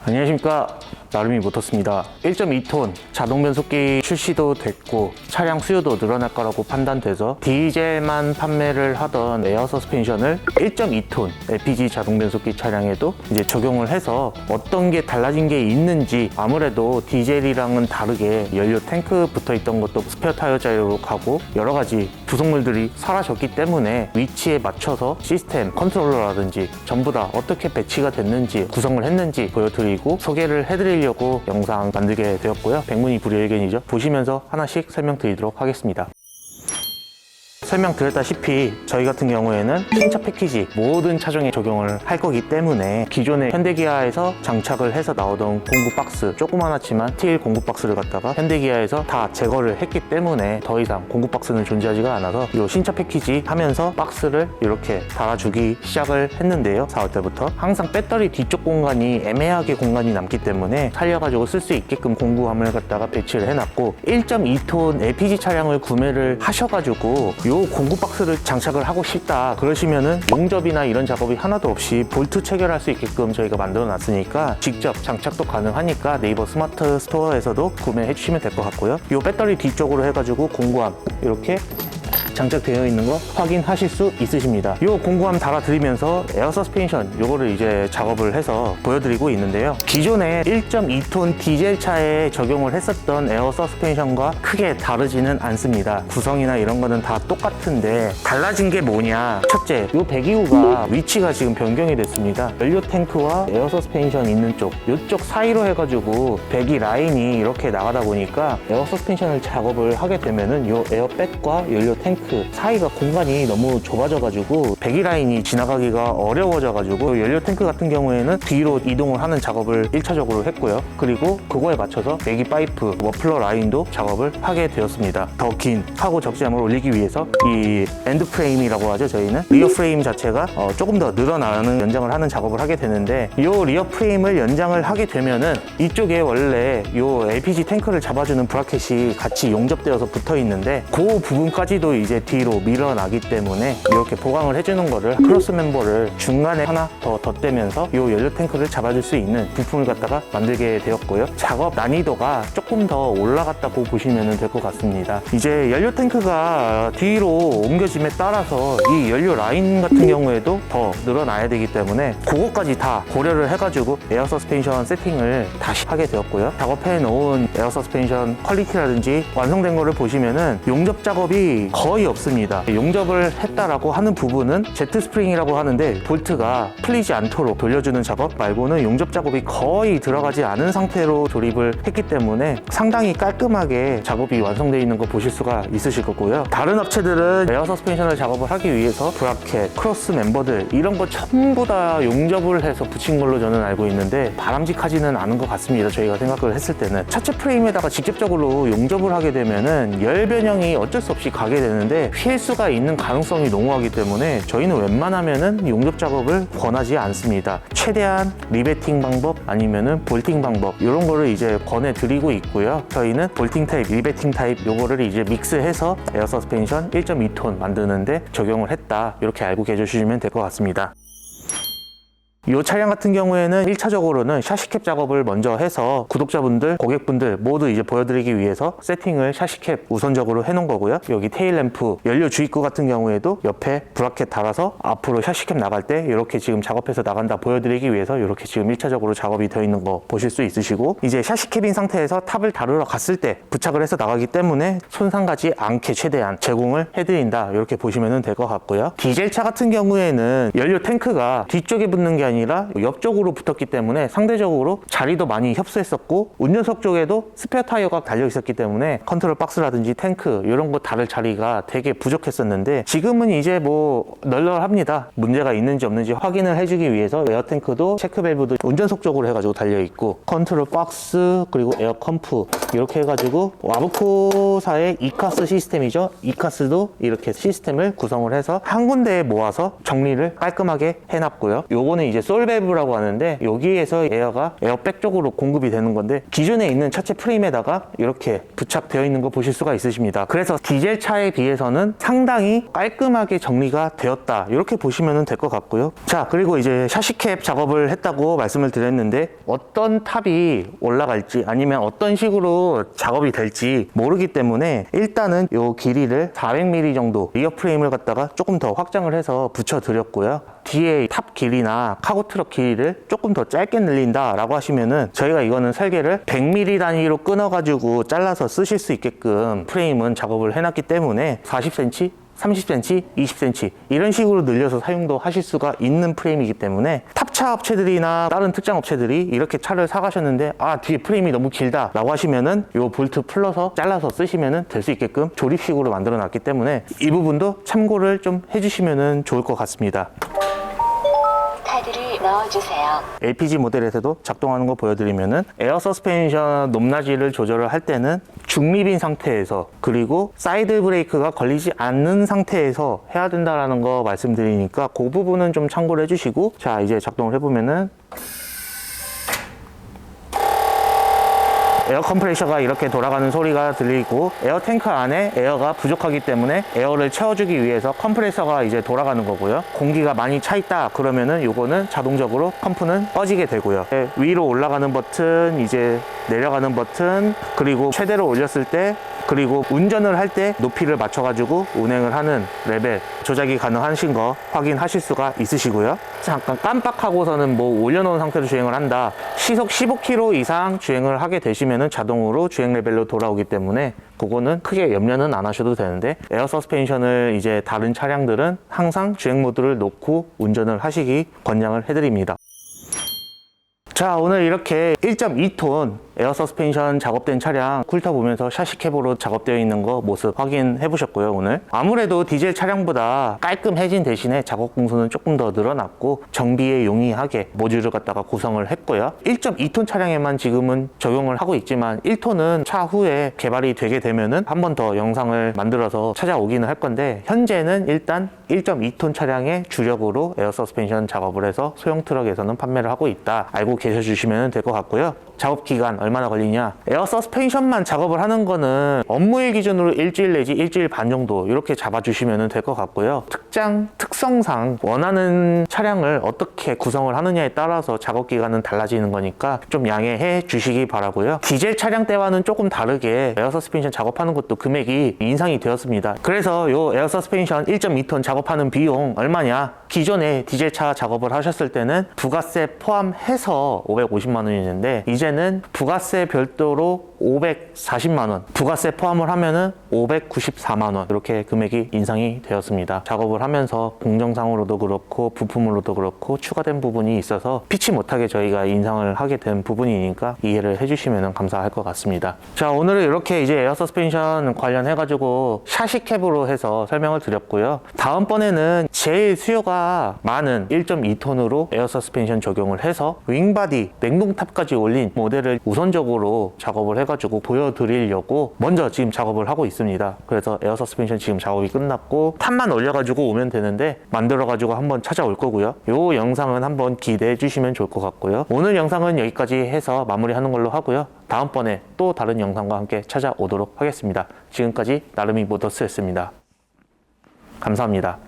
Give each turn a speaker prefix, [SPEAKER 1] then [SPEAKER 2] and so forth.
[SPEAKER 1] 안녕하십니까, 나름이 모터스입니다. 1.2톤 자동 변속기 출시도 됐고 차량 수요도 늘어날 거라고 판단돼서 디젤만 판매를 하던 에어 서스펜션을 1.2톤 LPG 자동 변속기 차량에도 이제 적용을 해서 어떤 게 달라진 게 있는지, 아무래도 디젤이랑은 다르게 연료 탱크 붙어 있던 것도 스페어 타이어 자리로 가고 여러 가지 부속물들이 사라졌기 때문에 위치에 맞춰서 시스템 컨트롤러라든지 전부 다 어떻게 배치가 됐는지 구성을 했는지 보여드리고 소개를 해드리려고 영상 만들게 되었고요. 백문이 불여일견이죠. 보시면서 하나씩 설명드리도록 하겠습니다. 설명드렸다시피 저희 같은 경우에는 신차 패키지 모든 차종에 적용을 할 거기 때문에 기존의 현대기아에서 장착을 해서 나오던 공구 박스, 조그만하지만 TL 공구 박스를 갖다가 현대기아에서 다 제거를 했기 때문에 더 이상 공구 박스는 존재하지가 않아서 이 신차 패키지 하면서 박스를 이렇게 달아주기 시작을 했는데요. 4월 때부터 항상 배터리 뒤쪽 공간이 애매하게 공간이 남기 때문에 살려가지고 쓸 수 있게끔 공구함을 갖다가 배치를 해놨고, 1.2톤 LPG 차량을 구매를 하셔가지고 요 공구 박스를 장착을 하고 싶다 그러시면은 용접이나 이런 작업이 하나도 없이 볼트 체결할 수 있게끔 저희가 만들어 놨으니까 직접 장착도 가능하니까 네이버 스마트 스토어에서도 구매해 주시면 될 것 같고요. 요 배터리 뒤쪽으로 해가지고 공구함 이렇게 장착되어 있는 거 확인하실 수 있으십니다. 이 공구함 달아드리면서 에어 서스펜션 요거를 이제 작업을 해서 보여드리고 있는데요. 기존에 1.2톤 디젤 차에 적용을 했었던 에어 서스펜션과 크게 다르지는 않습니다. 구성이나 이런 거는 다 똑같은데 달라진 게 뭐냐? 첫째, 이 배기구가 위치가 지금 변경이 됐습니다. 연료 탱크와 에어 서스펜션 있는 쪽, 이쪽 사이로 해가지고 배기 라인이 이렇게 나가다 보니까 에어 서스펜션을 작업을 하게 되면은 이 에어백과 연료 탱크 사이가 공간이 너무 좁아져가지고 배기 라인이 지나가기가 어려워져가지고 연료 탱크 같은 경우에는 뒤로 이동을 하는 작업을 1차적으로 했고요. 그리고 그거에 맞춰서 배기 파이프, 머플러 라인도 작업을 하게 되었습니다. 더 긴 하고 적재함을 올리기 위해서 이 엔드 프레임이라고 하죠. 저희는 리어 프레임 자체가 조금 더 늘어나는 연장을 하는 작업을 하게 되는데, 이 리어 프레임을 연장을 하게 되면은 이쪽에 원래 이 LPG 탱크를 잡아주는 브라켓이 같이 용접되어서 붙어 있는데 그 부분까지도 이제 뒤로 밀어나기 때문에 이렇게 보강을 해주는 거를 크로스 멤버를 중간에 하나 더 덧대면서 이 연료 탱크를 잡아줄 수 있는 부품을 갖다가 만들게 되었고요. 작업 난이도가 조금 더 올라갔다고 보시면 될 것 같습니다. 이제 연료 탱크가 뒤로 옮겨짐에 따라서 이 연료 라인 같은 경우에도 더 늘어나야 되기 때문에 그거까지 다 고려를 해가지고 에어 서스펜션 세팅을 다시 하게 되었고요. 작업해 놓은 에어 서스펜션 퀄리티라든지 완성된 거를 보시면은 용접 작업이 거의 없습니다. 용접을 했다라고 하는 부분은 제트 스프링이라고 하는데 볼트가 풀리지 않도록 돌려주는 작업 말고는 용접 작업이 거의 들어가지 않은 상태로 조립을 했기 때문에 상당히 깔끔하게 작업이 완성되어 있는 거 보실 수가 있으실 거고요. 다른 업체들은 에어 서스펜션을 작업을 하기 위해서 브라켓, 크로스 멤버들 이런 거 전부 다 용접을 해서 붙인 걸로 저는 알고 있는데 바람직하지는 않은 것 같습니다. 저희가 생각을 했을 때는 차체 프레임에다가 직접적으로 용접을 하게 되면은 열 변형이 어쩔 수 없이 가게 되는데 휠수가 있는 가능성이 농후하기 때문에 저희는 웬만하면은 용접 작업을 권하지 않습니다. 최대한 리베팅 방법 아니면은 볼팅 방법 이런 거를 이제 권해드리고 있고요. 저희는 볼팅 타입, 리베팅 타입 요거를 이제 믹스해서 에어 서스펜션 1.2톤 만드는데 적용을 했다, 이렇게 알고 계셔주시면 될 것 같습니다. 이 차량 같은 경우에는 1차적으로는 샤시캡 작업을 먼저 해서 구독자분들, 고객분들 모두 이제 보여드리기 위해서 세팅을 샤시캡 우선적으로 해놓은 거고요. 여기 테일 램프, 연료 주입구 같은 경우에도 옆에 브라켓 달아서 앞으로 샤시캡 나갈 때 이렇게 지금 작업해서 나간다 보여드리기 위해서 이렇게 지금 1차적으로 작업이 되어 있는 거 보실 수 있으시고, 이제 샤시캡인 상태에서 탑을 다루러 갔을 때 부착을 해서 나가기 때문에 손상가지 않게 최대한 제공을 해드린다, 이렇게 보시면 될 것 같고요. 디젤차 같은 경우에는 연료 탱크가 뒤쪽에 붙는 게 아니라 옆쪽으로 붙었기 때문에 상대적으로 자리도 많이 협소했었고, 운전석 쪽에도 스페어 타이어가 달려 있었기 때문에 컨트롤 박스라든지 탱크 이런 거 다룰 자리가 되게 부족했었는데 지금은 이제 뭐 널널합니다. 문제가 있는지 없는지 확인을 해주기 위해서 에어 탱크도 체크 밸브도 운전석 쪽으로 해가지고 달려 있고, 컨트롤 박스 그리고 에어 컴프 이렇게 해가지고 아브코사의 이카스 시스템이죠. 이카스도 이렇게 시스템을 구성을 해서 한 군데에 모아서 정리를 깔끔하게 해놨고요. 요거는 이제 솔밸브라고 하는데 여기에서 에어가 에어백 쪽으로 공급이 되는 건데 기존에 있는 차체 프레임에다가 이렇게 부착되어 있는 거 보실 수가 있으십니다. 그래서 디젤 차에 비해서는 상당히 깔끔하게 정리가 되었다, 이렇게 보시면 될 것 같고요. 자, 그리고 이제 샤시캡 작업을 했다고 말씀을 드렸는데 어떤 탑이 올라갈지 아니면 어떤 식으로 작업이 될지 모르기 때문에 일단은 이 길이를 400mm 정도 리어 프레임을 갖다가 조금 더 확장을 해서 붙여 드렸고요. 뒤에 탑 길이나 카고 트럭 길이를 조금 더 짧게 늘린다 라고 하시면은 저희가 이거는 설계를 100mm 단위로 끊어 가지고 잘라서 쓰실 수 있게끔 프레임은 작업을 해놨기 때문에 40cm 30cm, 20cm 이런 식으로 늘려서 사용도 하실 수가 있는 프레임이기 때문에 탑차 업체들이나 다른 특장 업체들이 이렇게 차를 사가셨는데 아, 뒤에 프레임이 너무 길다 라고 하시면은 요 볼트 풀러서 잘라서 쓰시면은 될 수 있게끔 조립식으로 만들어 놨기 때문에 이 부분도 참고를 좀 해주시면은 좋을 것 같습니다.
[SPEAKER 2] 카드를 넣어주세요.
[SPEAKER 1] LPG 모델에서도 작동하는 거 보여드리면은 에어 서스펜션 높낮이를 조절을 할 때는 중립인 상태에서 그리고 사이드 브레이크가 걸리지 않는 상태에서 해야 된다라는 거 말씀드리니까 그 부분은 좀 참고를 해주시고, 자, 이제 작동을 해보면은 에어 컴프레셔가 이렇게 돌아가는 소리가 들리고 에어 탱크 안에 에어가 부족하기 때문에 에어를 채워주기 위해서 컴프레서가 이제 돌아가는 거고요. 공기가 많이 차 있다 그러면은 요거는 자동적으로 펌프는 꺼지게 되고요. 위로 올라가는 버튼, 이제 내려가는 버튼, 그리고 최대로 올렸을 때, 그리고 운전을 할 때 높이를 맞춰가지고 운행을 하는 레벨 조작이 가능하신 거 확인하실 수가 있으시고요. 잠깐 깜빡하고서는 뭐 올려놓은 상태로 주행을 한다, 시속 15km 이상 주행을 하게 되시면은 자동으로 주행 레벨로 돌아오기 때문에 그거는 크게 염려는 안 하셔도 되는데, 에어 서스펜션을 이제 다른 차량들은 항상 주행 모드를 놓고 운전을 하시기 권장을 해드립니다. 자, 오늘 이렇게 1.2톤 에어 서스펜션 작업된 차량 훑어보면서 샤시캡으로 작업되어 있는 거 모습 확인해 보셨고요. 오늘 아무래도 디젤 차량보다 깔끔해진 대신에 작업 공수는 조금 더 늘어났고 정비에 용이하게 모듈을 갖다가 구성을 했고요. 1.2톤 차량에만 지금은 적용을 하고 있지만 1톤은 차후에 개발이 되게 되면은 한 번 더 영상을 만들어서 찾아오기는 할 건데, 현재는 일단 1.2톤 차량의 주력으로 에어 서스펜션 작업을 해서 소형 트럭에서는 판매를 하고 있다, 알고 계셔주시면 될 것 같고요. 작업 기간 얼마나 걸리냐, 에어 서스펜션만 작업을 하는 거는 업무일 기준으로 일주일 내지 일주일 반 정도 이렇게 잡아주시면 될 것 같고요. 특장 특성상 원하는 차량을 어떻게 구성을 하느냐에 따라서 작업 기간은 달라지는 거니까 좀 양해해 주시기 바라고요. 디젤 차량 때와는 조금 다르게 에어 서스펜션 작업하는 것도 금액이 인상이 되었습니다. 그래서 요 에어 서스펜션 1.2톤 작업하는 비용 얼마냐, 기존에 디젤 차 작업을 하셨을 때는 부가세 포함해서 550만 원이었는데 이제는 부가세 별도로 540만 원, 부가세 포함을 하면은 594만 원, 이렇게 금액이 인상이 되었습니다. 작업을 하면서 공정상으로도 그렇고 부품으로도 그렇고 추가된 부분이 있어서 피치 못하게 저희가 인상을 하게 된 부분이니까 이해를 해주시면 감사할 것 같습니다. 자, 오늘은 이렇게 이제 에어 서스펜션 관련해 가지고 샤시캡으로 해서 설명을 드렸고요. 다음번에는 제일 수요가 많은 1.2톤으로 에어 서스펜션 적용을 해서 윙바디 냉동탑까지 올린 모델을 우선적으로 작업을 해가지고 보여드리려고 먼저 지금 작업을 하고 있습니다. 그래서 에어 서스펜션 지금 작업이 끝났고 탑만 올려가지고 오면 되는데 만들어가지고 한번 찾아올 거고요. 요 영상은 한번 기대해 주시면 좋을 것 같고요. 오늘 영상은 여기까지 해서 마무리하는 걸로 하고요. 다음번에 또 다른 영상과 함께 찾아오도록 하겠습니다. 지금까지 나름이 모터스였습니다. 감사합니다.